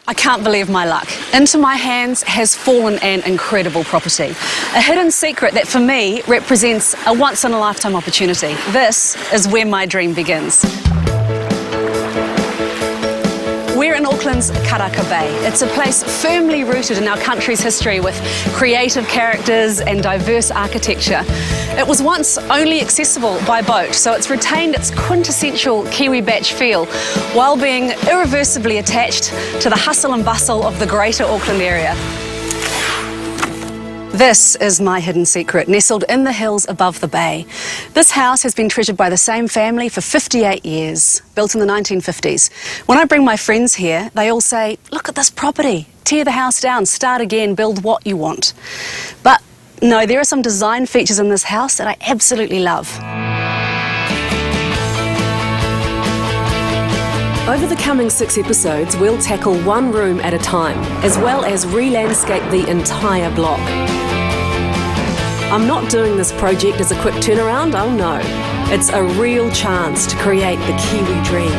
I can't believe my luck. Into my hands has fallen an incredible property. A hidden secret that for me represents a once-in-a-lifetime opportunity. This is where my dream begins. We're in Auckland's Karaka Bay. It's a place firmly rooted in our country's history with creative characters and diverse architecture. It was once only accessible by boat, so it's retained its quintessential Kiwi batch feel while being irreversibly attached to the hustle and bustle of the greater Auckland area. This is my hidden secret, nestled in the hills above the bay. This house has been treasured by the same family for 58 years, built in the 1950s. When I bring my friends here, they all say, look at this property, tear the house down, start again, build what you want. But no, there are some design features in this house that I absolutely love. Over the coming 6 episodes, we'll tackle one room at a time, as well as re-landscape the entire block. I'm not doing this project as a quick turnaround, oh no. It's a real chance to create the Kiwi dream.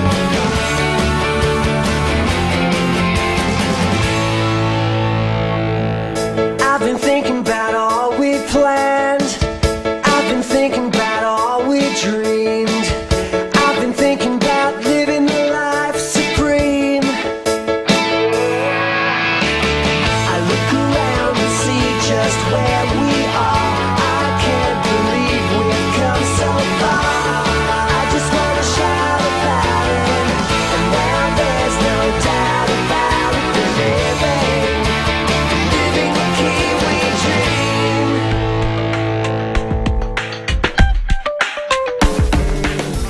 I've been thinking about all we planned. I've been thinking about all we dreamed. I've been thinking about living the life supreme. I look around and see just where we are. I can't believe we've come so far. I just want to shout about it, and now there's no doubt about it. Living the Kiwi dream.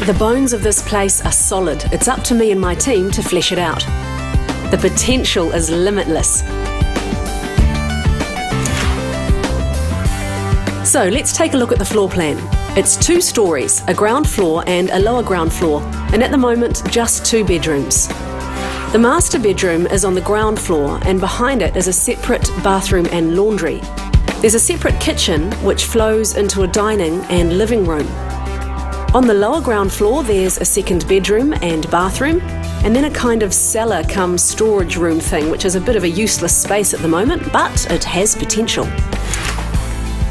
The bones of this place are solid. It's up to me and my team to flesh it out. The potential is limitless. So let's take a look at the floor plan. It's 2 stories, a ground floor and a lower ground floor, and at the moment just 2 bedrooms. The master bedroom is on the ground floor, and behind it is a separate bathroom and laundry. There's a separate kitchen which flows into a dining and living room. On the lower ground floor there's a second bedroom and bathroom, and then a kind of cellar cum storage room thing, which is a bit of a useless space at the moment, but it has potential.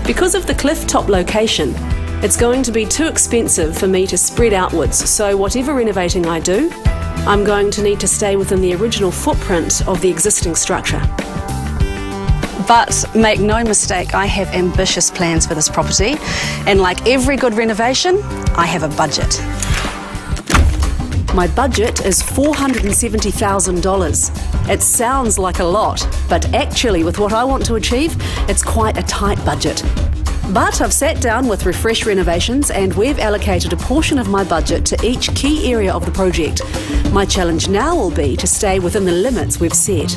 Because of the cliff top location, it's going to be too expensive for me to spread outwards, so whatever renovating I do, I'm going to need to stay within the original footprint of the existing structure. But make no mistake, I have ambitious plans for this property, and like every good renovation, I have a budget. My budget is $470,000. It sounds like a lot, but actually with what I want to achieve, it's quite a tight budget. But I've sat down with Refresh Renovations and we've allocated a portion of my budget to each key area of the project. My challenge now will be to stay within the limits we've set.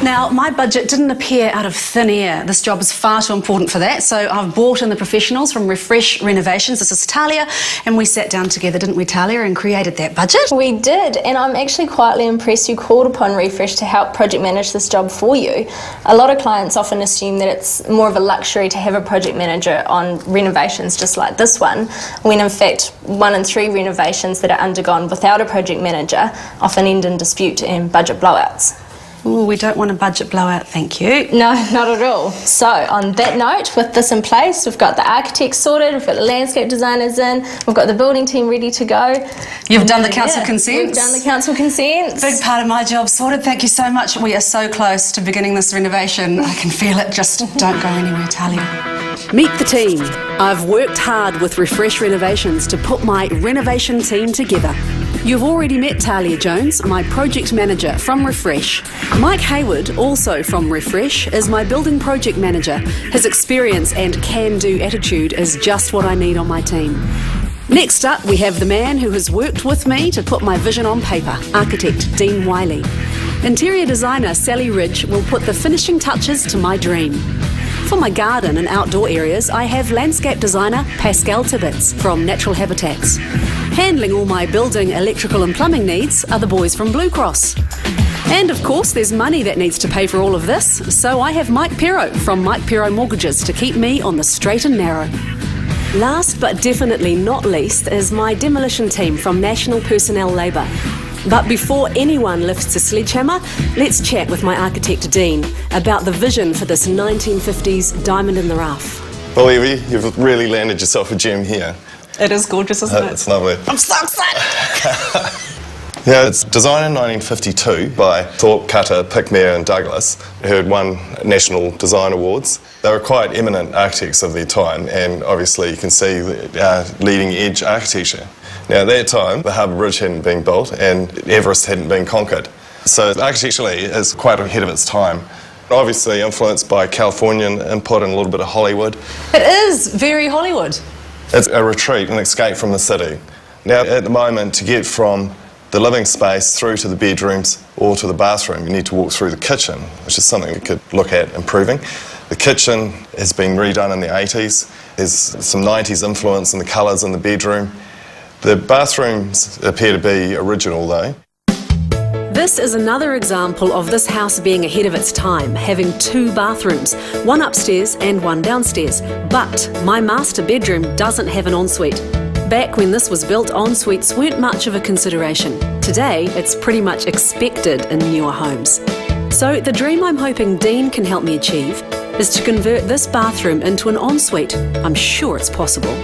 Now, my budget didn't appear out of thin air. This job is far too important for that, so I've brought in the professionals from Refresh Renovations. This is Tahlia, and we sat down together, didn't we, Tahlia, and created that budget? We did, and I'm actually quietly impressed you called upon Refresh to help project manage this job for you. A lot of clients often assume that it's more of a luxury to have a project manager on renovations just like this one, when in fact 1 in 3 renovations that are undergone without a project manager often end in dispute and budget blowouts. Ooh, we don't want a budget blowout, thank you. No, not at all. So on that note, with this in place, we've got the architects sorted, we've got the landscape designers in, we've got the building team ready to go. You've done the council consents? We've done the council consents. Big part of my job sorted, thank you so much. We are so close to beginning this renovation. I can feel it, just don't go anywhere, Tahlia. Meet the team. I've worked hard with Refresh Renovations to put my renovation team together. You've already met Tahlia Jones, my project manager from Refresh. Mike Hayward, also from Refresh, is my building project manager. His experience and can-do attitude is just what I need on my team. Next up, we have the man who has worked with me to put my vision on paper, architect Dean Wyllie. Interior designer Sally Ridge will put the finishing touches to my dream. For my garden and outdoor areas, I have landscape designer Pascal Tibbits from Natural Habitats. Handling all my building, electrical and plumbing needs are the boys from Blue Cross. And of course there's money that needs to pay for all of this, so I have Mike Pero from Mike Pero Mortgages to keep me on the straight and narrow. Last but definitely not least is my demolition team from National Personnel Labour. But before anyone lifts a sledgehammer, let's chat with my architect Dean about the vision for this 1950s diamond in the rough. Well, Evie, you've really landed yourself a gem here. It is gorgeous, isn't it? It's lovely. I'm so excited! Yeah, it's designed in 1952 by Thorpe, Cutter, Pickmere and Douglas, who had won national design awards. They were quite eminent architects of their time, and obviously you can see the leading edge architecture. Now at that time, the Harbour Bridge hadn't been built and Everest hadn't been conquered. So architecturally it's quite ahead of its time. Obviously influenced by Californian input and a little bit of Hollywood. It is very Hollywood. It's a retreat, an escape from the city. Now at the moment, to get from the living space through to the bedrooms or to the bathroom, you need to walk through the kitchen, which is something we could look at improving. The kitchen has been redone in the 80s. There's some 90s influence in the colours in the bedroom. The bathrooms appear to be original though. This is another example of this house being ahead of its time, having 2 bathrooms, one upstairs and one downstairs. But my master bedroom doesn't have an ensuite. Back when this was built, en-suites weren't much of a consideration. Today, it's pretty much expected in newer homes. So the dream I'm hoping Dean can help me achieve is to convert this bathroom into an ensuite. I'm sure it's possible.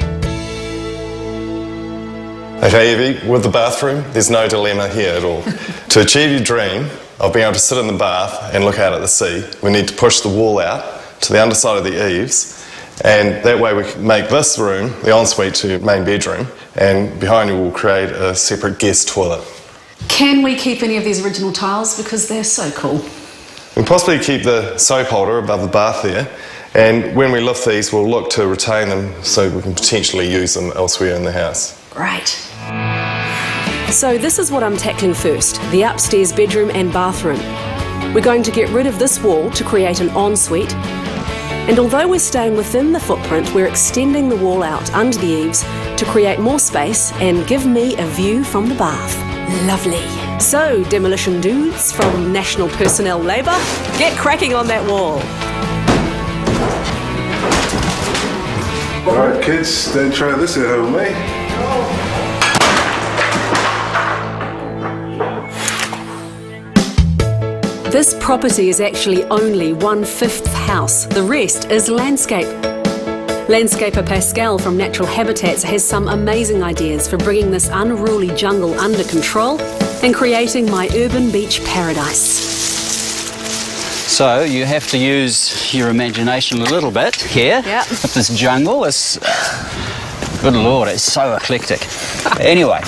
Okay, Evie, with the bathroom, there's no dilemma here at all. To achieve your dream of being able to sit in the bath and look out at the sea, we need to push the wall out to the underside of the eaves, and that way we can make this room the ensuite to your main bedroom, and behind you we'll create a separate guest toilet. Can we keep any of these original tiles because they're so cool? We can possibly keep the soap holder above the bath there, and when we lift these we'll look to retain them so we can potentially use them elsewhere in the house. Great. So this is what I'm tackling first, the upstairs bedroom and bathroom. We're going to get rid of this wall to create an ensuite. And although we're staying within the footprint, we're extending the wall out under the eaves to create more space and give me a view from the bath. Lovely. So, demolition dudes from National Personnel Labour, get cracking on that wall. Alright kids, don't try this at home, eh? This property is actually only 1/5 house. The rest is landscape. Landscaper Pascal from Natural Habitats has some amazing ideas for bringing this unruly jungle under control and creating my urban beach paradise. So you have to use your imagination a little bit here. Yep. With this jungle, it's good lord, it's so eclectic. Anyway,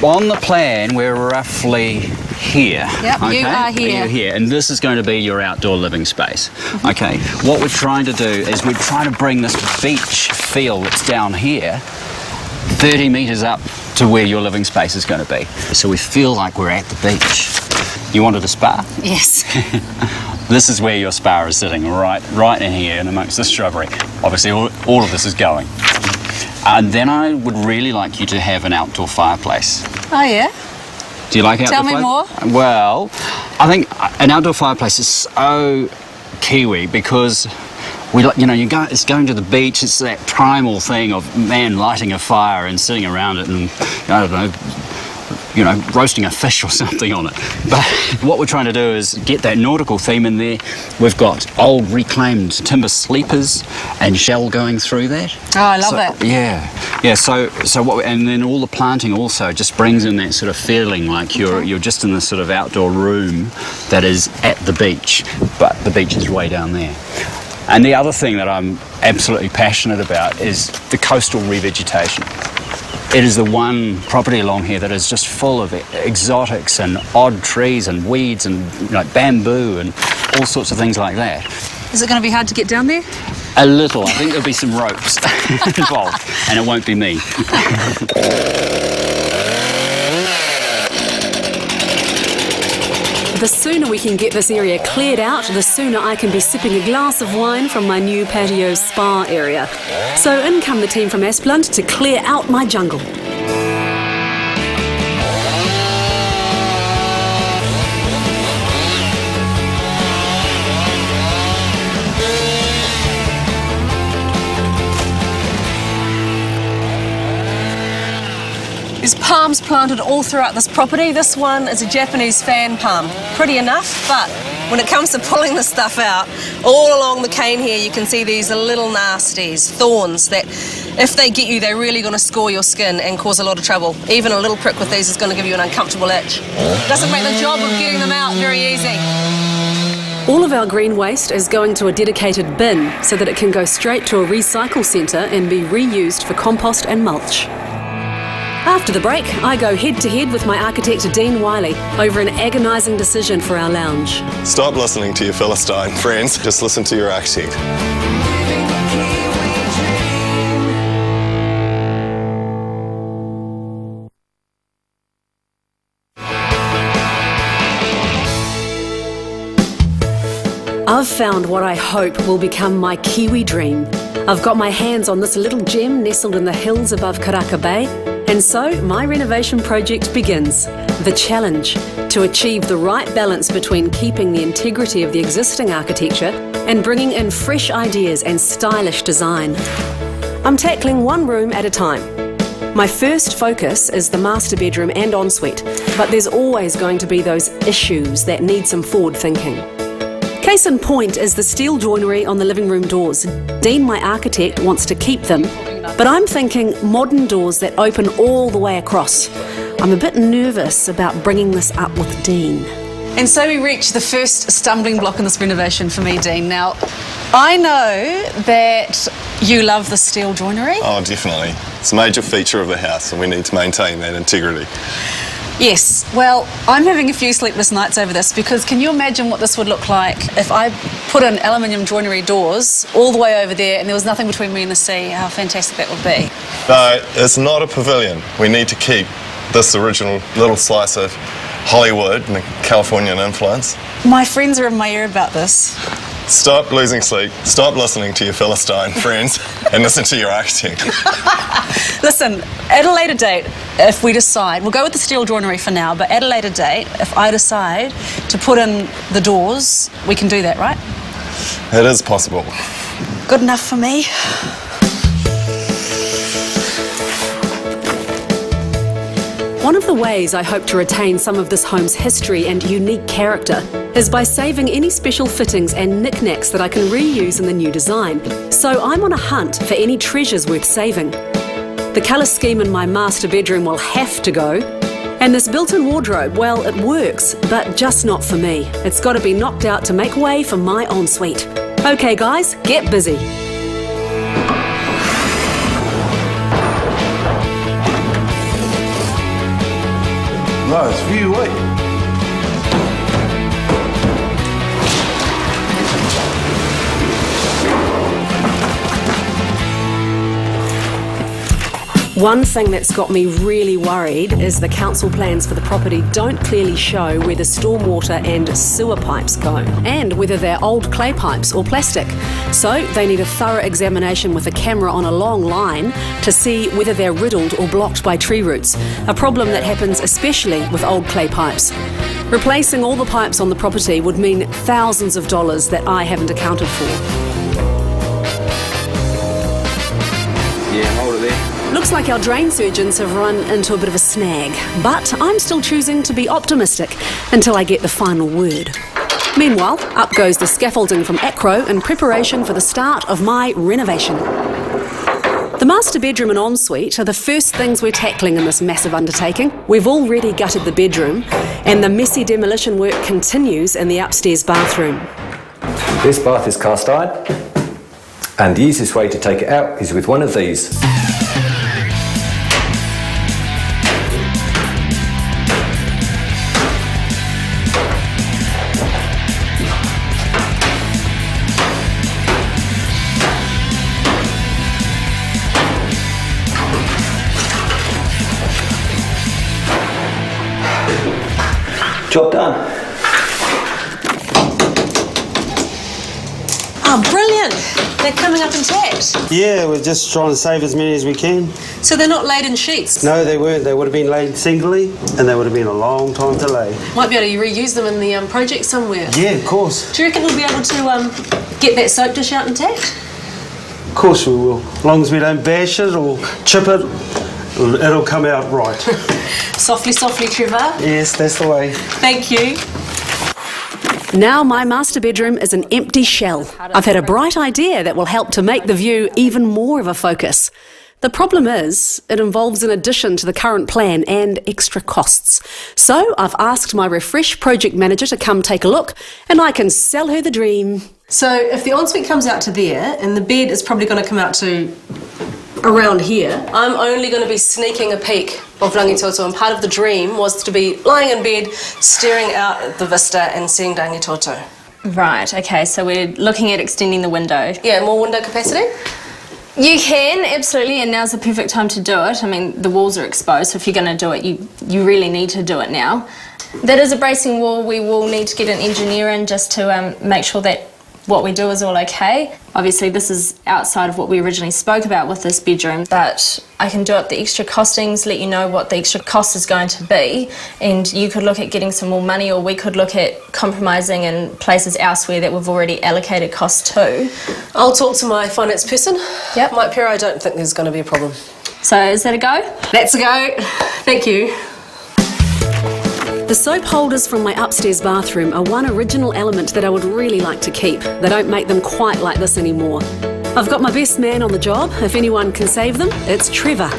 on the plan we're roughly here. Yep, okay? you are here. You're here, and this is going to be your outdoor living space. Okay, what we're trying to do is we're trying to bring this beach feel that's down here 30 metres up to where your living space is going to be. So we feel like we're at the beach. You wanted a spa? Yes. This is where your spa is sitting, right in here, in amongst the shrubbery. Obviously, all of this is going. And then I would really like you to have an outdoor fireplace. Oh, yeah? Do you like outdoor Tell me more. Well, I think an outdoor fireplace is so Kiwi because it's going to the beach. It's that primal thing of man lighting a fire and sitting around it and I don't know, roasting a fish or something on it. But what we're trying to do is get that nautical theme in there. We've got old reclaimed timber sleepers and shell going through that. Oh, I love it. Yeah. So and then all the planting also just brings in that sort of feeling like you're just in this sort of outdoor room that is at the beach, but the beach is way down there. And the other thing that I'm absolutely passionate about is the coastal revegetation. It is the one property along here that is just full of exotics and odd trees and weeds and bamboo and all sorts of things like that. Is it going to be hard to get down there? A little. I think there'll be some ropes involved, and it won't be me. The sooner we can get this area cleared out, the sooner I can be sipping a glass of wine from my new patio spa area. So in come the team from Asplund to clear out my jungle. There's palms planted all throughout this property. This one is a Japanese fan palm. Pretty enough, but when it comes to pulling this stuff out, all along the cane here you can see these little nasties, thorns, that if they get you, they're really going to score your skin and cause a lot of trouble. Even a little prick with these is going to give you an uncomfortable itch. Doesn't make the job of getting them out very easy. All of our green waste is going to a dedicated bin so that it can go straight to a recycle centre and be reused for compost and mulch. After the break, I go head-to-head with my architect Dean Wyllie over an agonising decision for our lounge. Stop listening to your Philistine friends, just listen to your architect. I've found what I hope will become my Kiwi dream. I've got my hands on this little gem nestled in the hills above Karaka Bay, and so my renovation project begins. The challenge, to achieve the right balance between keeping the integrity of the existing architecture and bringing in fresh ideas and stylish design. I'm tackling one room at a time. My first focus is the master bedroom and ensuite, but there's always going to be those issues that need some forward thinking. Case in point is the steel joinery on the living room doors. Dean, my architect, wants to keep them, but I'm thinking modern doors that open all the way across. I'm a bit nervous about bringing this up with Dean. And so we reach the first stumbling block in this renovation for me, Dean. Now, I know that you love the steel joinery. Oh, definitely. It's a major feature of the house and we need to maintain that integrity. Yes, well, I'm having a few sleepless nights over this because can you imagine what this would look like if I put in aluminium joinery doors all the way over there and there was nothing between me and the sea? How fantastic that would be. No, it's not a pavilion. We need to keep this original little slice of Hollywood and the Californian influence. My friends are in my ear about this. Stop losing sleep, stop listening to your Philistine friends and listen to your architect. Listen, at a later date, if we decide, we'll go with the steel joinery for now, but at a later date, if I decide to put in the doors, we can do that, right? It is possible. Good enough for me. One of the ways I hope to retain some of this home's history and unique character is by saving any special fittings and knickknacks that I can reuse in the new design. So I'm on a hunt for any treasures worth saving. The colour scheme in my master bedroom will have to go. And this built-in wardrobe, well, it works, but just not for me. It's got to be knocked out to make way for my ensuite. Okay guys, get busy. Nice view, eh? One thing that's got me really worried is the council plans for the property don't clearly show where the stormwater and sewer pipes go, and whether they're old clay pipes or plastic. So they need a thorough examination with a camera on a long line to see whether they're riddled or blocked by tree roots, a problem that happens especially with old clay pipes. Replacing all the pipes on the property would mean thousands of dollars that I haven't accounted for. Yeah, hold it there. Looks like our drain surgeons have run into a bit of a snag, but I'm still choosing to be optimistic until I get the final word. Meanwhile, up goes the scaffolding from Acro in preparation for the start of my renovation. The master bedroom and ensuite are the first things we're tackling in this massive undertaking. We've already gutted the bedroom, and the messy demolition work continues in the upstairs bathroom. This bath is cast iron, and the easiest way to take it out is with one of these. Job done. Oh, brilliant! They're coming up intact. Yeah, we're just trying to save as many as we can. So they're not laid in sheets? No, they weren't. They would have been laid singly, and they would have been a long time to lay. Might be able to reuse them in the project somewhere. Yeah, of course. Do you reckon we'll be able to get that soap dish out intact? Of course we will. As long as we don't bash it or chip it, It'll come out right. Softly, softly, Trevor. Yes, that's the way. Thank you. Now my master bedroom is an empty shell. I've had a bright idea that will help to make the view even more of a focus. The problem is, it involves an addition to the current plan and extra costs. So I've asked my Refresh project manager to come take a look, and I can sell her the dream. So if the ensuite comes out to there, and the bed is probably going to come out to around here, I'm only going to be sneaking a peek of Rangitoto, and part of the dream was to be lying in bed, staring out at the vista and seeing Rangitoto. Right, okay, so we're looking at extending the window. Yeah, more window capacity? You can, absolutely, and now's the perfect time to do it. I mean, the walls are exposed, so if you're going to do it, you really need to do it now. That is a bracing wall. We will need to get an engineer in just to make sure that what we do is all okay. Obviously, this is outside of what we originally spoke about with this bedroom, but I can do up the extra costings, let you know what the extra cost is going to be, and you could look at getting some more money, or we could look at compromising in places elsewhere that we've already allocated costs to. I'll talk to my finance person. Yep. Mike Pero, I don't think there's going to be a problem. So is that a go? That's a go. Thank you. The soap holders from my upstairs bathroom are one original element that I would really like to keep. They don't make them quite like this anymore. I've got my best man on the job. If anyone can save them, it's Trevor.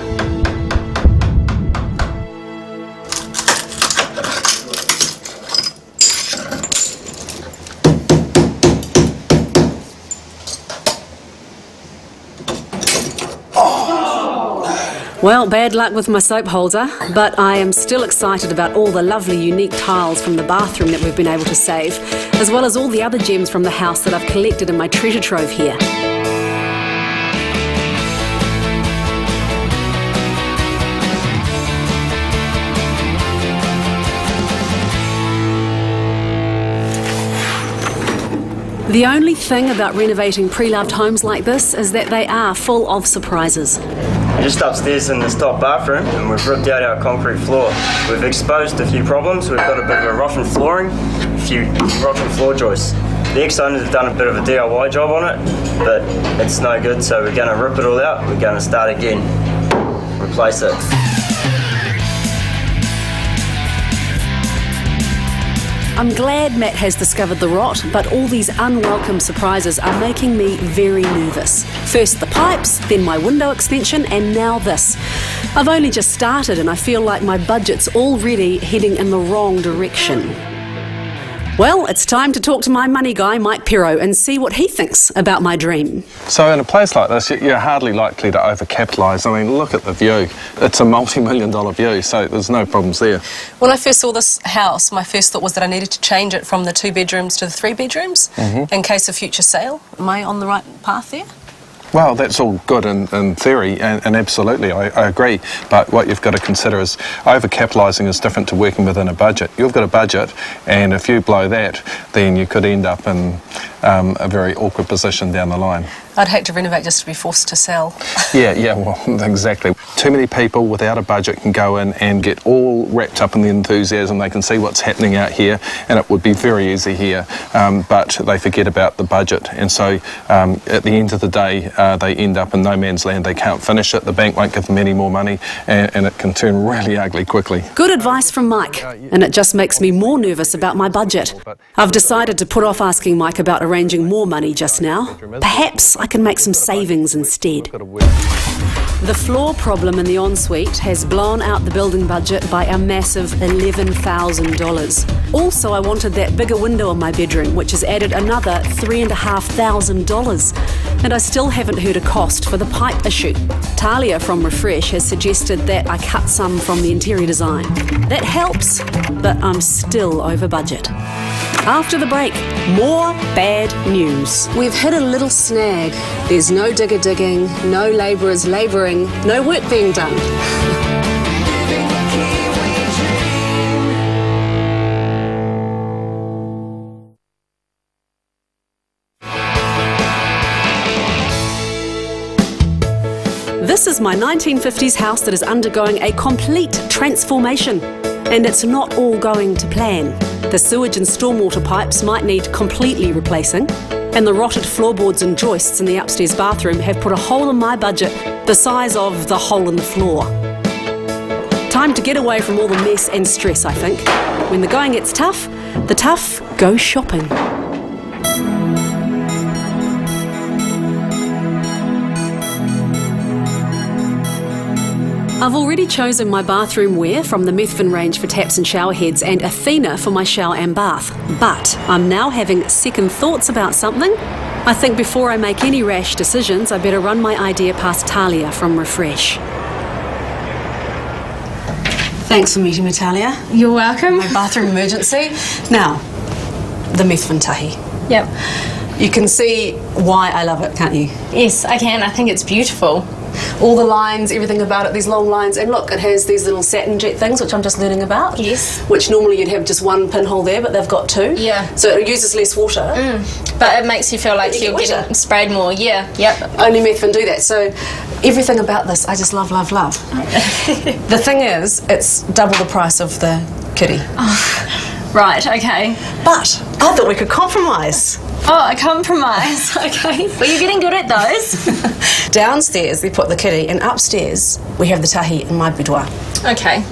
Well, bad luck with my soap holder, but I am still excited about all the lovely unique tiles from the bathroom that we've been able to save, as well as all the other gems from the house that I've collected in my treasure trove here. The only thing about renovating pre-loved homes like this is that they are full of surprises. Just upstairs in this top bathroom, and we've ripped out our concrete floor. We've exposed a few problems. We've got a bit of a rotten flooring, a few rotten floor joists. The ex-owners have done a bit of a DIY job on it, but it's no good, so we're going to rip it all out. We're going to start again, replace it. I'm glad Matt has discovered the rot, but all these unwelcome surprises are making me very nervous. First the pipes, then my window extension, and now this. I've only just started and I feel like my budget's already heading in the wrong direction. Well, it's time to talk to my money guy, Mike Pero, and see what he thinks about my dream. So in a place like this, you're hardly likely to overcapitalise. I mean, look at the view. It's a multi-million-dollar view, so there's no problems there. When I first saw this house, my first thought was that I needed to change it from the 2 bedrooms to the 3 bedrooms in case of future sale. Am I on the right path there? Well, that's all good in theory, and absolutely, I agree. But what you've got to consider is overcapitalising is different to working within a budget. You've got a budget, and if you blow that, then you could end up in a very awkward position down the line. I'd hate to renovate just to be forced to sell. Yeah, well, exactly. Too many people without a budget can go in and get all wrapped up in the enthusiasm. They can see what's happening out here, and it would be very easy here, but they forget about the budget. And so at the end of the day, they end up in no man's land. They can't finish it. The bank won't give them any more money, and it can turn really ugly quickly. Good advice from Mike, and it just makes me more nervous about my budget. I've decided to put off asking Mike about arranging more money just now. Perhaps I can make some savings instead. The floor problem in the ensuite has blown out the building budget by a massive $11,000. Also, I wanted that bigger window in my bedroom, which has added another $3,500. And I still haven't heard a cost for the pipe issue. Tahlia from Refresh has suggested that I cut some from the interior design. That helps, but I'm still over budget. After the break, more bad news. We've hit a little snag. There's no digger digging, no labourers labouring, no work being done. This is my 1950s house that is undergoing a complete transformation. And it's not all going to plan. The sewage and stormwater pipes might need completely replacing, and the rotted floorboards and joists in the upstairs bathroom have put a hole in my budget the size of the hole in the floor. Time to get away from all the mess and stress, I think. When the going gets tough, the tough go shopping. I've already chosen my bathroom wear from the Methven range for taps and shower heads and Athena for my shower and bath. But I'm now having second thoughts about something. I think before I make any rash decisions, I better run my idea past Tahlia from Refresh. Thanks for meeting me, Tahlia. You're welcome. My bathroom emergency. Now, the Methven tahi. Yep. You can see why I love it, can't you? Yes, I can. I think it's beautiful. All the lines, everything about it, these long lines, and look, it has these little satin jet things, which I'm just learning about. Yes. Which normally you'd have just one pinhole there, but they've got two. Yeah. So it uses less water. But it makes you feel like you're getting sprayed more. Yeah. Yep. Only Methven do that. So everything about this, I just love, love, love. The thing is, it's double the price of the kitty. Oh, right, okay. But I thought we could compromise. Oh, a compromise. Okay. Well, you're getting good at those. Downstairs, we put the kitty, and upstairs, we have the tahi in my boudoir. Okay.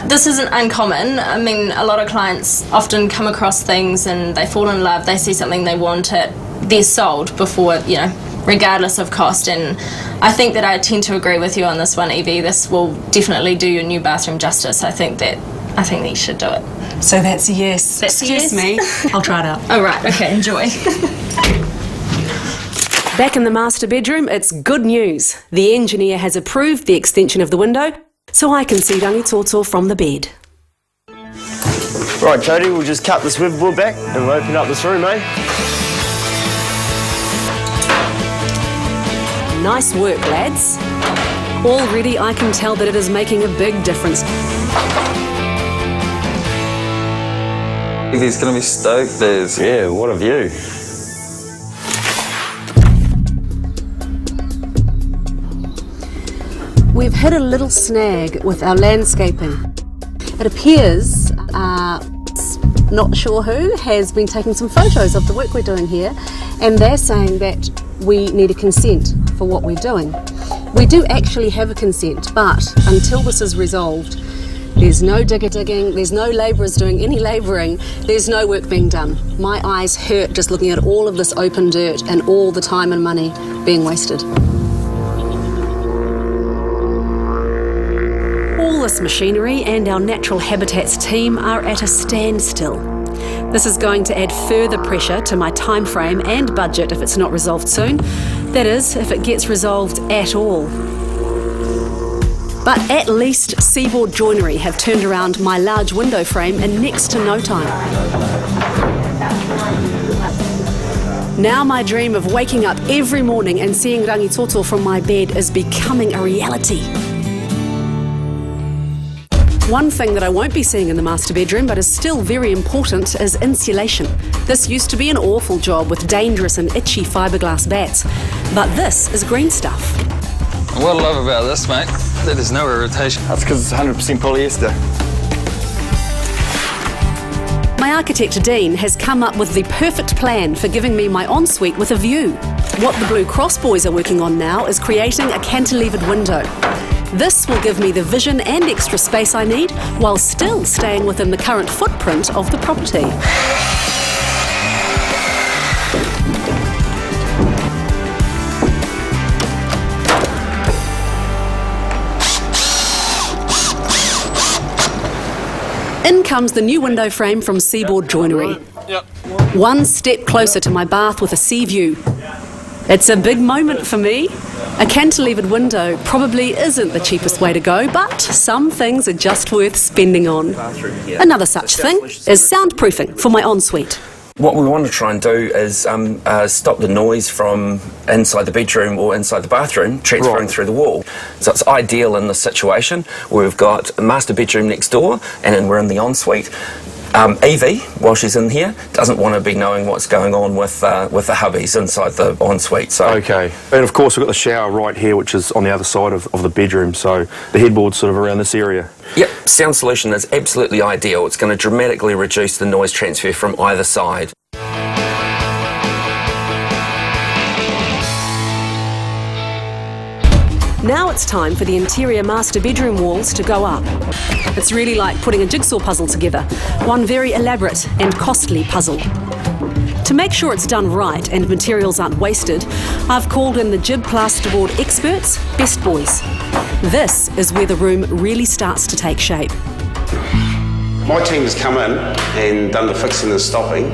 This isn't uncommon. I mean, a lot of clients often come across things and they fall in love, they see something they want it, they're sold before, you know, regardless of cost. And I think that I tend to agree with you on this one, Evie. This will definitely do your new bathroom justice. I think that you should do it. So that's a yes. Excuse me. I'll try it out. Oh, right. Okay, enjoy. Back in the master bedroom, it's good news. The engineer has approved the extension of the window, so I can see Rangitoto from the bed. Right, Jodie, we'll just cut this weatherboard back and we'll open up this room, eh? Nice work, lads. Already I can tell that it is making a big difference. He's going to be stoked, Des. Yeah, what a view. We've hit a little snag with our landscaping. It appears, not sure who, has been taking some photos of the work we're doing here, and they're saying that we need a consent for what we're doing. We do actually have a consent, but until this is resolved, there's no digger digging, there's no labourers doing any labouring, there's no work being done. My eyes hurt just looking at all of this open dirt and all the time and money being wasted. All this machinery and our natural habitats team are at a standstill. This is going to add further pressure to my time frame and budget if it's not resolved soon. That is, if it gets resolved at all. But at least Seaboard Joinery have turned around my large window frame in next to no time. Now my dream of waking up every morning and seeing Rangitoto from my bed is becoming a reality. One thing that I won't be seeing in the master bedroom, but is still very important, is insulation. This used to be an awful job with dangerous and itchy fiberglass bats, but this is green stuff. What I love about this, mate, that there's no irritation. That's because it's 100% polyester. My architect Dean has come up with the perfect plan for giving me my ensuite with a view. What the Blue Cross boys are working on now is creating a cantilevered window. This will give me the vision and extra space I need while still staying within the current footprint of the property. In comes the new window frame from Seaboard Joinery. One step closer to my bath with a sea view. It's a big moment for me. A cantilevered window probably isn't the cheapest way to go, but some things are just worth spending on. Another such thing is soundproofing for my ensuite. What we want to try and do is stop the noise from inside the bedroom or inside the bathroom transferring through the wall. So it's ideal in this situation where we've got a master bedroom next door and then we're in the ensuite. Evie, while she's in here, doesn't want to be knowing what's going on with the hubbies inside the ensuite. So. Okay, and of course we've got the shower right here, which is on the other side of the bedroom, so the headboard's sort of around this area. Yep, sound solution is absolutely ideal. It's going to dramatically reduce the noise transfer from either side. Now it's time for the interior master bedroom walls to go up. It's really like putting a jigsaw puzzle together, one very elaborate and costly puzzle. To make sure it's done right and materials aren't wasted, I've called in the jib plasterboard experts, Best Boys. This is where the room really starts to take shape. My team has come in and done the fixing and stopping,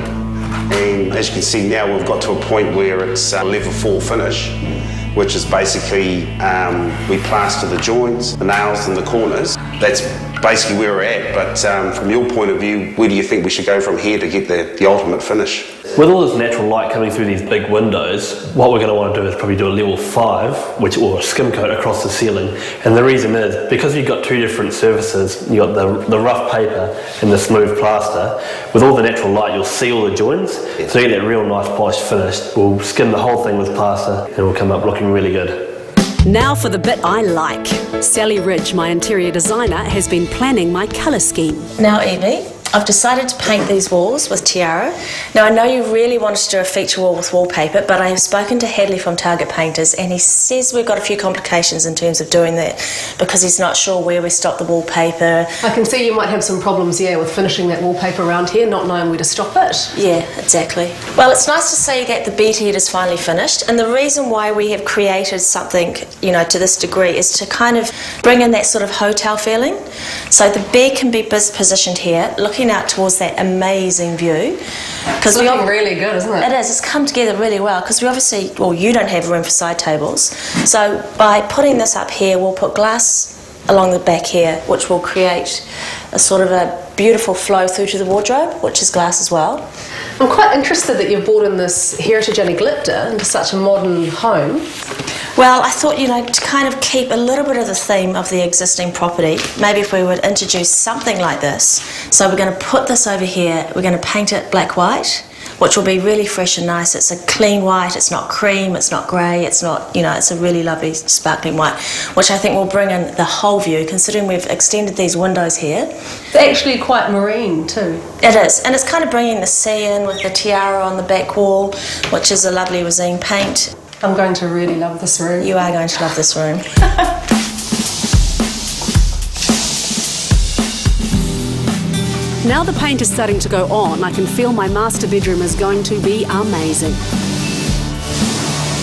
and as you can see now we've got to a point where it's level 4 finish, which is basically we plaster the joints, the nails and the corners. That's basically where we're at, but from your point of view, where do you think we should go from here to get the ultimate finish? With all this natural light coming through these big windows, what we're going to want to do is probably do a level 5, or a skim coat across the ceiling. And the reason is, because you've got two different surfaces, you've got the rough paper and the smooth plaster, with all the natural light you'll see all the joints, so you get that real nice polished finish. We'll skim the whole thing with plaster and we'll come up looking really good. Now for the bit I like. Sally Ridge, my interior designer, has been planning my colour scheme. Now, Evie, I've decided to paint these walls with Tiara. Now, I know you really wanted to do a feature wall with wallpaper, but I have spoken to Hadley from Target Painters, and he says we've got a few complications in terms of doing that because he's not sure where we stop the wallpaper. I can see you might have some problems, yeah, with finishing that wallpaper around here, not knowing where to stop it. Yeah, exactly. Well, it's nice to see that the bed head is finally finished, and the reason why we have created something, you know, to this degree is to kind of bring in that sort of hotel feeling. So the bed can be positioned here, looking out towards that amazing view. It's looking really good, isn't it? It is. It's come together really well because we obviously, well, you don't have room for side tables. So by putting this up here, we'll put glass along the back here, which will create a sort of a beautiful flow through to the wardrobe, which is glass as well. I'm quite interested that you've brought in this heritage anagypta into such a modern home. Well, I thought, you know, to kind of keep a little bit of the theme of the existing property, maybe if we would introduce something like this. So we're going to put this over here, we're going to paint it black-white, which will be really fresh and nice. It's a clean white, it's not cream, it's not grey, it's not, you know, it's a really lovely sparkling white, which I think will bring in the whole view, considering we've extended these windows here. It's actually quite marine too. It is, and it's kind of bringing the sea in with the tiara on the back wall, which is a lovely resin paint. I'm going to really love this room. You are going to love this room. Now the paint is starting to go on, I can feel my master bedroom is going to be amazing.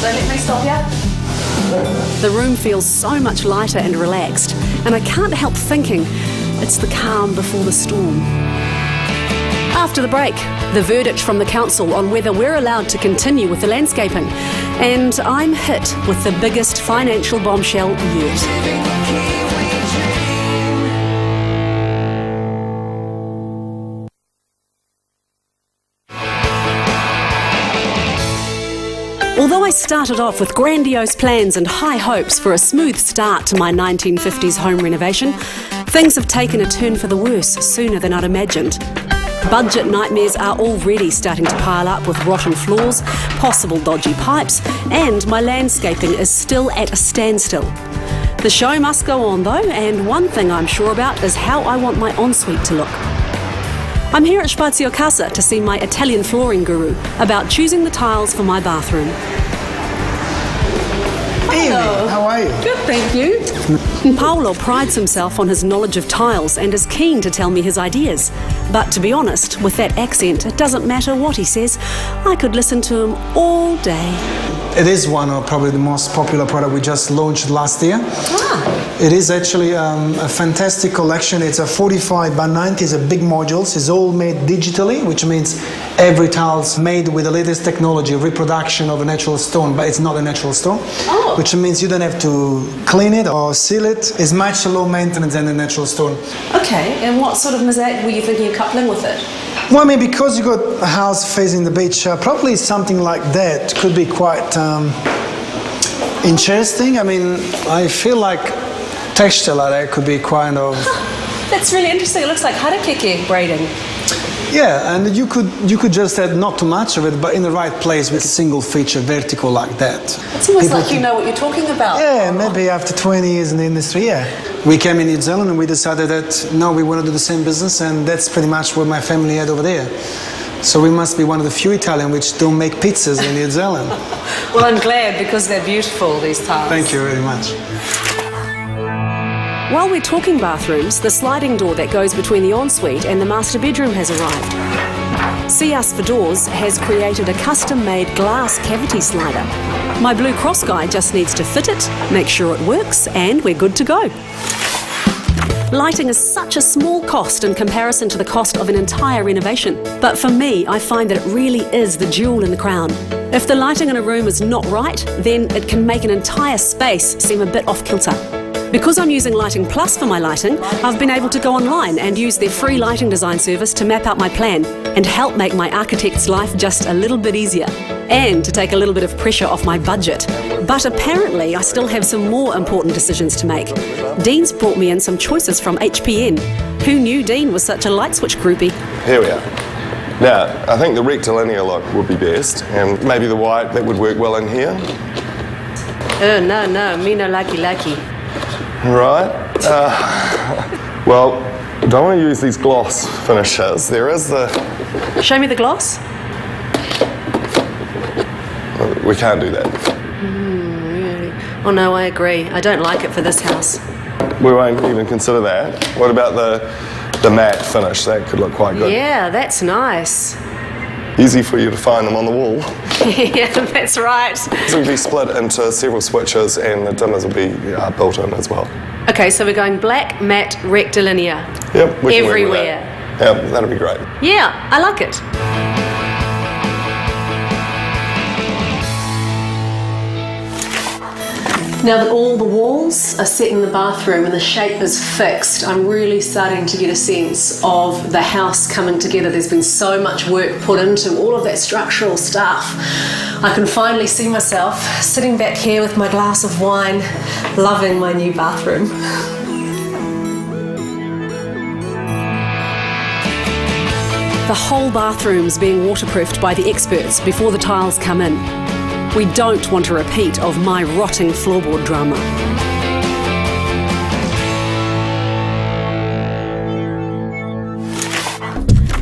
Don't let me stop you. The room feels so much lighter and relaxed, and I can't help thinking it's the calm before the storm. After the break, the verdict from the council on whether we're allowed to continue with the landscaping, and I'm hit with the biggest financial bombshell yet. Although I started off with grandiose plans and high hopes for a smooth start to my 1950s home renovation, things have taken a turn for the worse sooner than I'd imagined. Budget nightmares are already starting to pile up with rotten floors, possible dodgy pipes, and my landscaping is still at a standstill. The show must go on though, and one thing I'm sure about is how I want my ensuite to look. I'm here at Spazio Casa to see my Italian flooring guru about choosing the tiles for my bathroom. Hello. How are you? Good, thank you. Paolo prides himself on his knowledge of tiles and is keen to tell me his ideas. But to be honest, with that accent, it doesn't matter what he says. I could listen to him all day. It is one of probably the most popular product we just launched last year. It is actually a fantastic collection. It's a 45 by 90, it's a big modules. It's all made digitally, which means every tile's made with the latest technology, reproduction of a natural stone, but it's not a natural stone. Which means you don't have to clean it or seal it. It's much low maintenance than a natural stone. Okay, and what sort of mosaic were you thinking of coupling with it? Well, I mean, because you got a house facing the beach, probably something like that could be quite interesting. I mean, I feel like texture like that could be kind of... That's really interesting. It looks like harakeke braiding. Yeah, and you could just add not too much of it, but in the right place with a single feature, vertical like that. It's almost like you know what you're talking about. Yeah, maybe after 20 years in the industry, yeah. We came in New Zealand and we decided that, no, we want to do the same business, and that's pretty much what my family had over there. So we must be one of the few Italians which don't make pizzas in New Zealand. Well, I'm glad because they're beautiful, these tiles. Thank you very much. While we're talking bathrooms, the sliding door that goes between the ensuite and the master bedroom has arrived. See Us for Doors has created a custom-made glass cavity slider. My Blue Cross guy just needs to fit it, make sure it works, and we're good to go. Lighting is such a small cost in comparison to the cost of an entire renovation. But for me, I find that it really is the jewel in the crown. If the lighting in a room is not right, then it can make an entire space seem a bit off kilter. Because I'm using Lighting Plus for my lighting, I've been able to go online and use their free lighting design service to map out my plan and help make my architect's life just a little bit easier, and to take a little bit of pressure off my budget. But apparently I still have some more important decisions to make. Dean's brought me in some choices from HPN. Who knew Dean was such a light switch groupie? Here we are. Now, I think the rectilinear look would be best, and maybe the white, that would work well in here. No, me no lucky. Right. Well, don't want to use these gloss finishes. There is the... Show me the gloss. We can't do that. Really? Oh no, I agree. I don't like it for this house. We won't even consider that. What about the matte finish? That could look quite good. Yeah, that's nice. Easy for you to find them on the wall. Yeah, that's right. This will be split into several switches, and the dimmers will be built in as well. Okay, so we're going black, matte, rectilinear. Yep, we can work with everywhere. that. Yep, that'll be great. Yeah, I like it. Now that all the walls are set in the bathroom and the shape is fixed, I'm really starting to get a sense of the house coming together. There's been so much work put into all of that structural stuff. I can finally see myself sitting back here with my glass of wine, loving my new bathroom. The whole bathroom's being waterproofed by the experts before the tiles come in. We don't want a repeat of my rotting floorboard drama.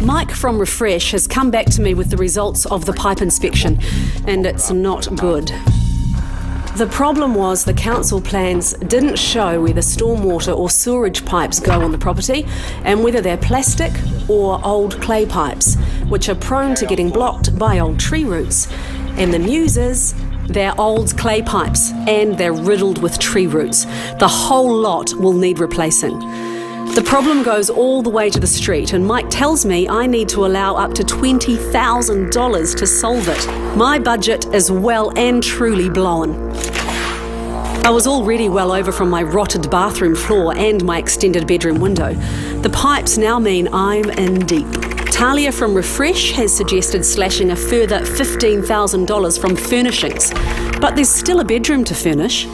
Mike from Refresh has come back to me with the results of the pipe inspection, and it's not good. The problem was the council plans didn't show where the stormwater or sewerage pipes go on the property, and whether they're plastic or old clay pipes, which are prone to getting blocked by old tree roots. And the news is they're old clay pipes and they're riddled with tree roots. The whole lot will need replacing. The problem goes all the way to the street, and Mike tells me I need to allow up to $20,000 to solve it. My budget is well and truly blown. I was already well over from my rotted bathroom floor and my extended bedroom window. The pipes now mean I'm in deep. Tahlia from Refresh has suggested slashing a further $15,000 from furnishings, but there's still a bedroom to furnish.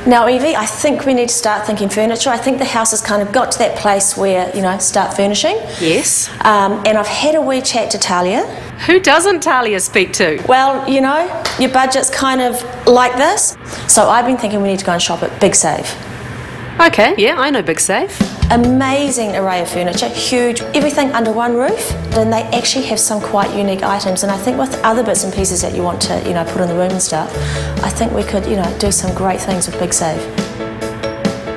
Now, Evie, I think we need to start thinking furniture. I think the house has kind of got to that place where, start furnishing. Yes. And I've had a wee chat to Tahlia. Who doesn't Tahlia speak to? Well, your budget's kind of like this. So I've been thinking we need to go and shop at Big Save. Okay, yeah, I know Big Save. Amazing array of furniture, huge, everything under one roof. And they actually have some quite unique items. And I think with other bits and pieces that you want to, put in the room and stuff, I think we could, do some great things with Big Save.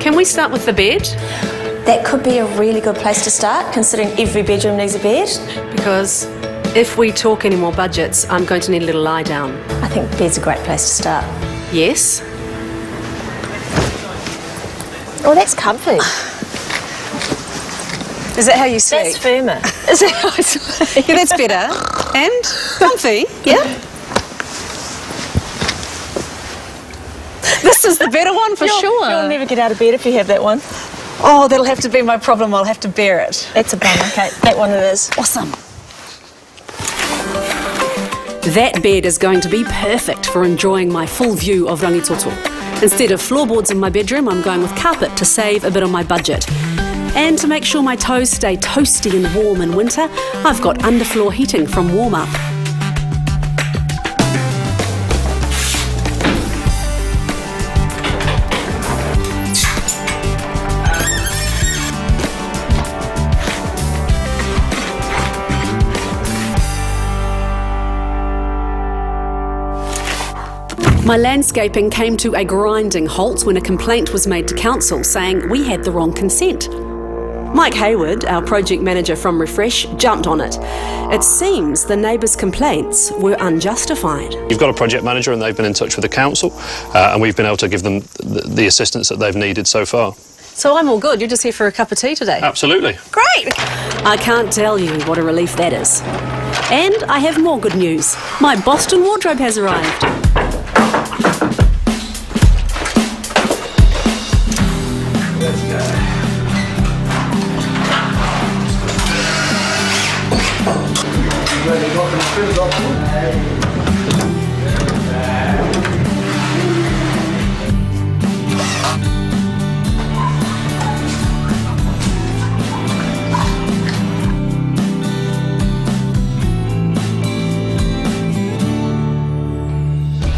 Can we start with the bed? That could be a really good place to start, considering every bedroom needs a bed. Because if we talk any more budgets, I'm going to need a little lie down. I think bed's a great place to start. Yes. Oh, that's comfy. Is that how you sleep? That's firmer. Is that how I sleep? Yeah, that's better. And comfy, yeah? This is the better one for sure. You'll never get out of bed if you have that one. Oh, that'll have to be my problem. I'll have to bear it. That's a bummer. Okay, that one it is. Awesome. That bed is going to be perfect for enjoying my full view of Rangitoto. Instead of floorboards in my bedroom, I'm going with carpet to save a bit on my budget. And to make sure my toes stay toasty and warm in winter, I've got underfloor heating from Warm Up. My landscaping came to a grinding halt when a complaint was made to council saying we had the wrong consent. Mike Hayward, our project manager from Refresh, jumped on it. It seems the neighbours' complaints were unjustified. You've got a project manager and they've been in touch with the council and we've been able to give them the assistance that they've needed so far. So I'm all good. You're just here for a cup of tea today? Absolutely. Great! I can't tell you what a relief that is. And I have more good news. My Boston wardrobe has arrived.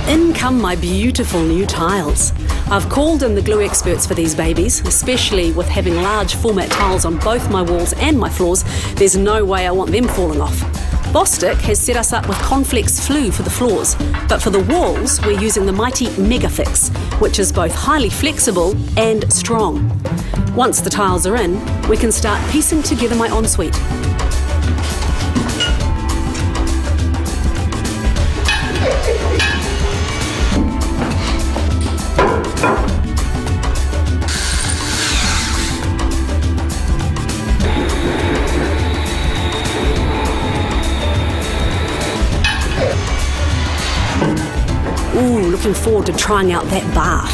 In come my beautiful new tiles. I've called in the glue experts for these babies, especially with having large format tiles on both my walls and my floors. There's no way I want them falling off. Bostik has set us up with Conflex Flu for the floors, but for the walls we're using the mighty Megafix, which is both highly flexible and strong. Once the tiles are in, we can start piecing together my ensuite. Ooh, looking forward to trying out that bath.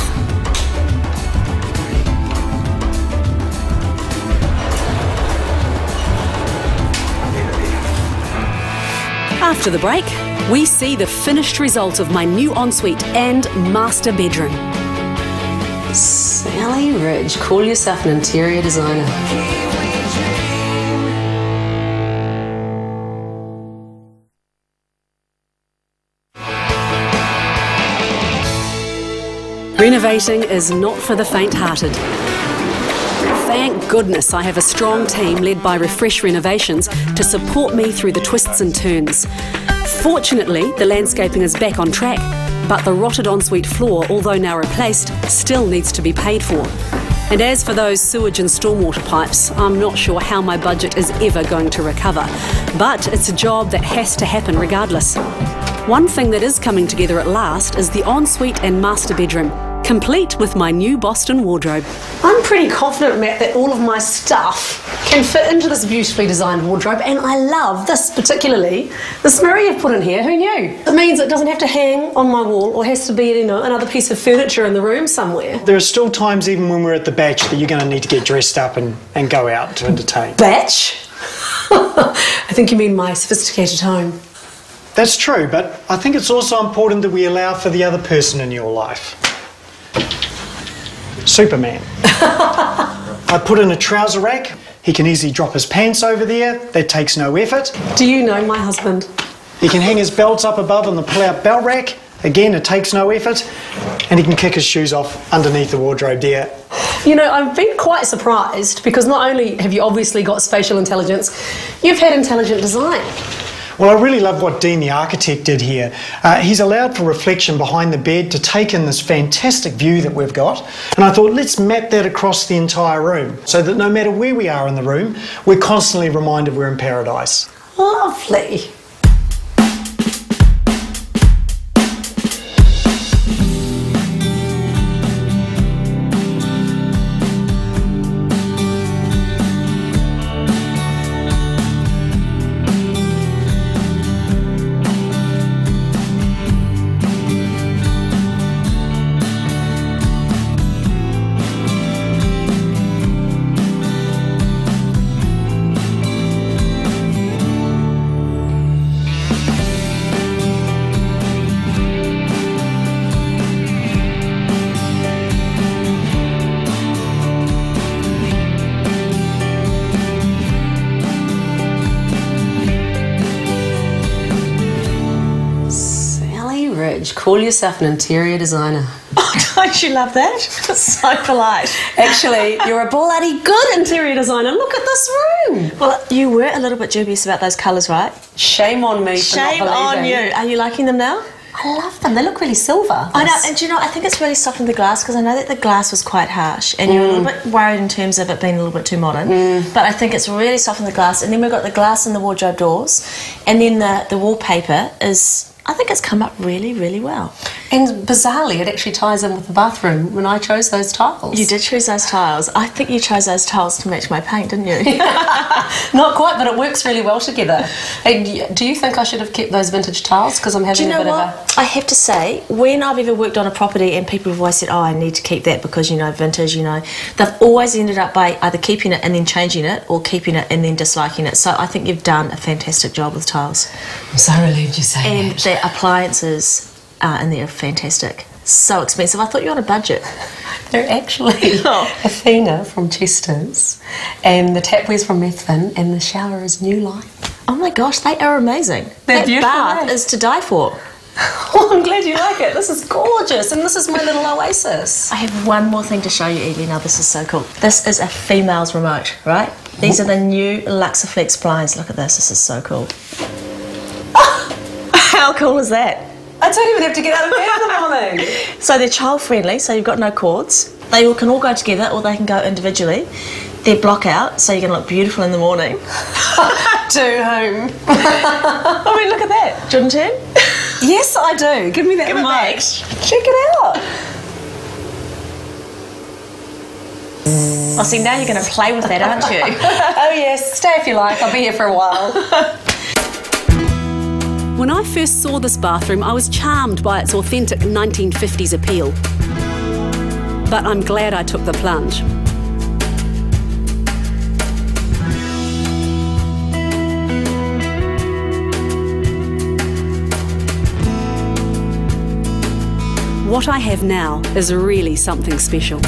After the break, we see the finished result of my new ensuite and master bedroom. Sally Ridge, call yourself an interior designer. Renovating is not for the faint-hearted. Thank goodness I have a strong team led by Refresh Renovations to support me through the twists and turns. Fortunately, the landscaping is back on track, but the rotted ensuite floor, although now replaced, still needs to be paid for. And as for those sewage and stormwater pipes, I'm not sure how my budget is ever going to recover. But it's a job that has to happen regardless. One thing that is coming together at last is the ensuite and master bedroom, complete with my new Boston wardrobe. I'm pretty confident, Matt, that all of my stuff can fit into this beautifully designed wardrobe, and I love this particularly. This mirror you've put in here, who knew? It means it doesn't have to hang on my wall or has to be, you know, another piece of furniture in the room somewhere. There are still times, even when we're at the batch, that you're going to need to get dressed up and go out to entertain. Batch? I think you mean my sophisticated home. That's true, but I think it's also important that we allow for the other person in your life. Superman. I put in a trouser rack. He can easily drop his pants over there. That takes no effort. Do you know my husband? He can hang his belts up above on the pull-out belt rack. Again, it takes no effort. And he can kick his shoes off underneath the wardrobe there. You know, I've been quite surprised because not only have you obviously got spatial intelligence, you've had intelligent design. Well, I really love what Dean, the architect, did here. He's allowed for reflection behind the bed to take in this fantastic view that we've got. And I thought, let's map that across the entire room so that no matter where we are in the room, we're constantly reminded we're in paradise. Lovely. Call yourself an interior designer. Oh, don't you love that? That's so polite. Actually, you're a bloody good interior designer. Look at this room. Well, you were a little bit dubious about those colours, right? Shame on me. Shame on you. Are you liking them now? I love them. They look really silver. I know, and do you know, I think it's really softened the glass because I know that the glass was quite harsh and you were a little bit worried in terms of it being a little bit too modern. But I think it's really softened the glass. And then we've got the glass in the wardrobe doors, and then the wallpaper is, I think it's come up really, really well. And bizarrely, it actually ties in with the bathroom when I chose those tiles. You did choose those tiles. I think you chose those tiles to match my paint, didn't you? Not quite, but it works really well together. Hey, do you think I should have kept those vintage tiles? Because I'm having a bit of a... I have to say, when I've ever worked on a property and people have always said, oh, I need to keep that because, you know, vintage, you know, they've always ended up by either keeping it and then changing it or keeping it and then disliking it. So I think you've done a fantastic job with tiles. I'm so relieved you say that. And the appliances in there are fantastic. So expensive. I thought you were on a budget. They're actually Athena from Chester's, and the tapware's from Methven, and the shower is New Life. Oh my gosh, they are amazing. They're that beautiful, bath is to die for. Oh, I'm glad you like it. This is gorgeous, and this is my little oasis. I have one more thing to show you, Evie. Now, this is so cool. This is a female's remote, right? These are the new Luxaflex blinds. Look at this. This is so cool. How cool is that? I don't even have to get out of bed in the morning. So they're child friendly, so you've got no cords. They all can all go together or they can go individually. They're block out, so you're going to look beautiful in the morning. To whom? I mean, look at that. Do you want to turn? Yes, I do. Give me that remote. Check it out. Oh, see, now you're going to play with that, aren't you? Oh, yes. Stay if you like. I'll be here for a while. When I first saw this bathroom, I was charmed by its authentic 1950s appeal. But I'm glad I took the plunge. What I have now is really something special.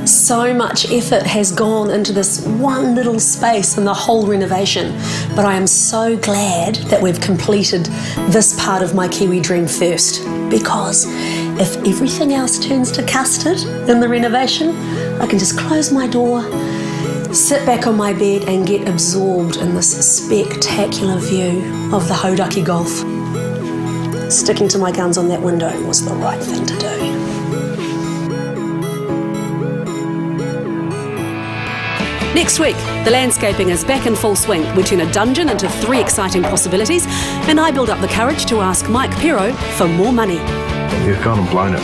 So much effort has gone into this one little space in the whole renovation, but I am so glad that we've completed this part of my Kiwi dream first, because if everything else turns to custard in the renovation, I can just close my door, sit back on my bed and get absorbed in this spectacular view of the Hauraki Gulf. Sticking to my guns on that window was the right thing to do. Next week, the landscaping is back in full swing. We turn a dungeon into 3 exciting possibilities, and I build up the courage to ask Mike Pero for more money. You've gone and blown it.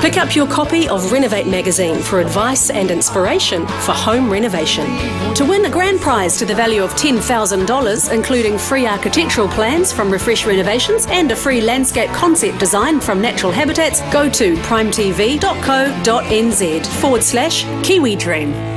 Pick up your copy of Renovate magazine for advice and inspiration for home renovation. To win a grand prize to the value of $10,000, including free architectural plans from Refresh Renovations and a free landscape concept design from Natural Habitats, go to primetv.co.nz/Kiwi Dream.